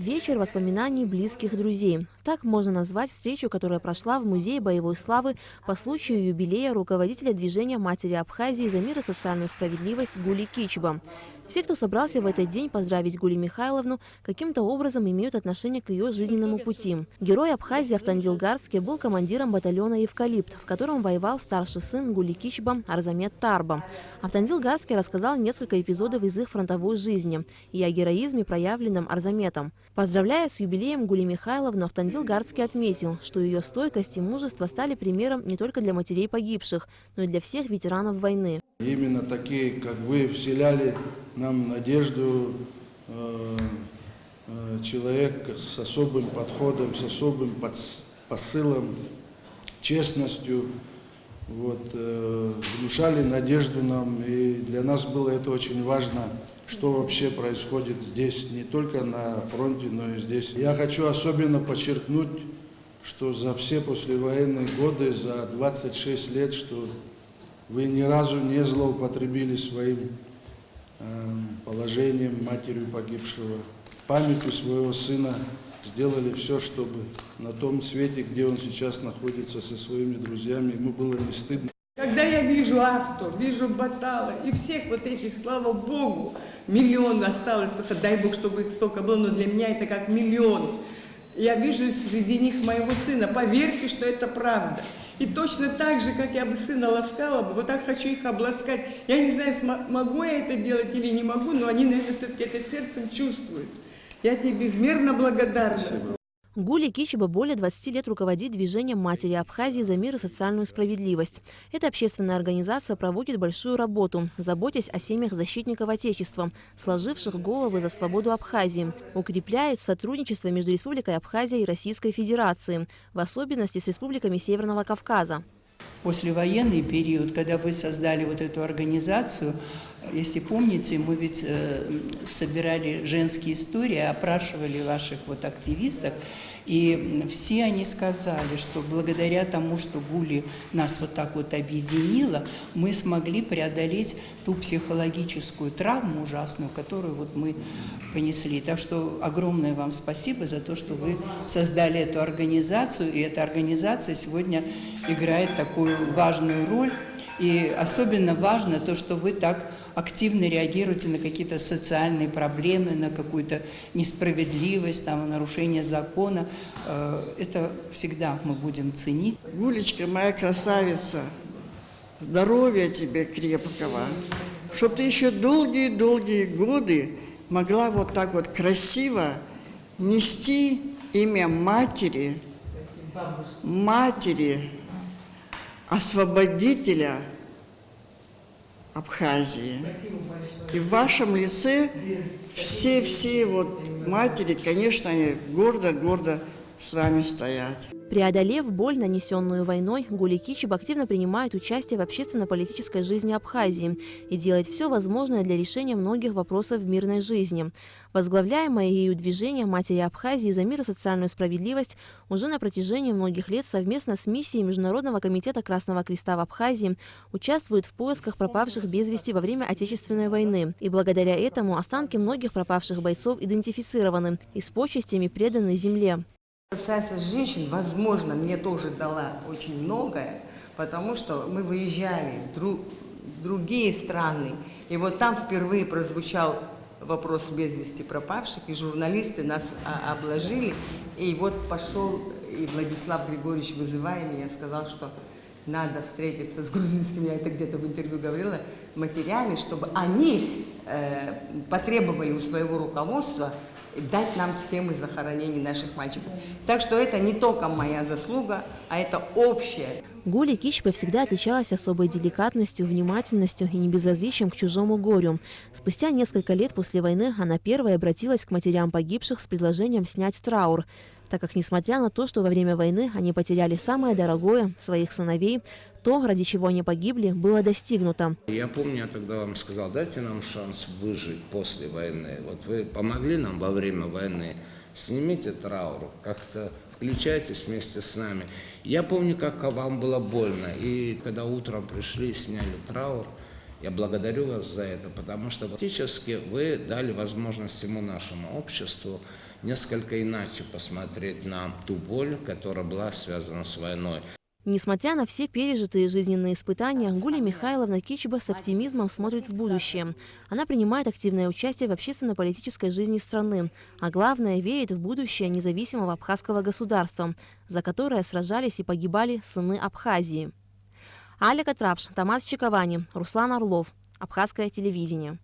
Вечер воспоминаний близких друзей. Так можно назвать встречу, которая прошла в Музее боевой славы по случаю юбилея руководителя движения «Матери Абхазии за мир и социальную справедливость» Гули Кичибо. Все, кто собрался в этот день поздравить Гули Михайловну, каким-то образом имеют отношение к ее жизненному пути. Герой Абхазии Автандил Гарцкий был командиром батальона «Евкалипт», в котором воевал старший сын Гули Кичибо Арзамет Тарба. Автандил Гарцкий рассказал несколько эпизодов из их фронтовой жизни и о героизме, проявленном Арзаметом. Поздравляя с юбилеем Гули Михайловну, Автандил Гарцкий отметил, что ее стойкость и мужество стали примером не только для матерей погибших, но и для всех ветеранов войны. Именно такие, как вы, вселяли нам надежду, человек с особым подходом, с особым посылом, честностью, внушали надежду нам, и для нас было это очень важно, что вообще происходит здесь, не только на фронте, но и здесь. Я хочу особенно подчеркнуть, что за все послевоенные годы, за 26 лет, что вы ни разу не злоупотребили своим положением, матерью погибшего, памятью своего сына, сделали все, чтобы на том свете, где он сейчас находится со своими друзьями, ему было не стыдно. Когда я вижу авто, вижу Батала и всех вот этих, слава Богу, миллион осталось, дай Бог, чтобы их столько было, но для меня это как миллион. Я вижу среди них моего сына, поверьте, что это правда. И точно так же, как я бы сына ласкала бы, вот так хочу их обласкать. Я не знаю, могу я это делать или не могу, но они, наверное, все-таки это сердцем чувствуют. Я тебе безмерно благодарна. Спасибо. Гули Кичибо более 20 лет руководит движением «Матери Абхазии за мир и социальную справедливость». Эта общественная организация проводит большую работу, заботясь о семьях защитников Отечества, сложивших головы за свободу Абхазии, укрепляет сотрудничество между Республикой Абхазия и Российской Федерацией, в особенности с республиками Северного Кавказа. В послевоенный период, когда вы создали вот эту организацию, если помните, мы ведь собирали женские истории, опрашивали ваших активисток, и все они сказали, что благодаря тому, что Гули нас вот так вот объединила, мы смогли преодолеть ту психологическую травму ужасную, которую мы понесли. Так что огромное вам спасибо за то, что вы создали эту организацию, и эта организация сегодня играет такую важную роль. И особенно важно то, что вы так активно реагируете на какие-то социальные проблемы, на какую-то несправедливость, нарушение закона. Это всегда мы будем ценить. Гулечка, моя красавица, здоровья тебе крепкого, чтобы ты еще долгие-долгие годы могла вот так вот красиво нести имя матери, освободителя Абхазии. И в вашем лице все матери, конечно, они гордо с вами стоят. Преодолев боль, нанесенную войной, Гули Кичибо активно принимает участие в общественно-политической жизни Абхазии и делает все возможное для решения многих вопросов в мирной жизни. Возглавляемое ею движение «Матери Абхазии за мир и социальную справедливость» уже на протяжении многих лет совместно с миссией Международного комитета Красного Креста в Абхазии участвует в поисках пропавших без вести во время Отечественной войны. И благодаря этому останки многих пропавших бойцов идентифицированы и с почестями преданы земле. Касается женщин, возможно, мне тоже дала очень многое, потому что мы выезжали в другие страны, и вот там впервые прозвучал вопрос без вести пропавших, и журналисты нас обложили, и вот пошел и Владислав Григорьевич, вызывая меня, сказал, что надо встретиться с грузинскими, я это где-то в интервью говорила, матерями, чтобы они потребовали у своего руководства дать нам схемы захоронений наших мальчиков. Так что это не только моя заслуга, а это общее. Гули Кичибо всегда отличалась особой деликатностью, внимательностью и небезразличием к чужому горю. Спустя несколько лет после войны она первой обратилась к матерям погибших с предложением снять траур, так как, несмотря на то, что во время войны они потеряли самое дорогое – своих сыновей, то, ради чего они погибли, было достигнуто. Я помню, я тогда вам сказал, дайте нам шанс выжить после войны. Вот вы помогли нам во время войны, снимите траур, как-то включайтесь вместе с нами. Я помню, как вам было больно. И когда утром пришли, сняли траур, Я благодарю вас за это, потому что фактически вы дали возможность всему нашему обществу несколько иначе посмотреть на ту боль, которая была связана с войной. Несмотря на все пережитые жизненные испытания, Гулия Михайловна Кичба с оптимизмом смотрит в будущее. Она принимает активное участие в общественно-политической жизни страны, а главное, верит в будущее независимого абхазского государства, за которое сражались и погибали сыны Абхазии. Аля Катрапш, Тамас Чиковани, Руслан Орлов. Абхазское телевидение.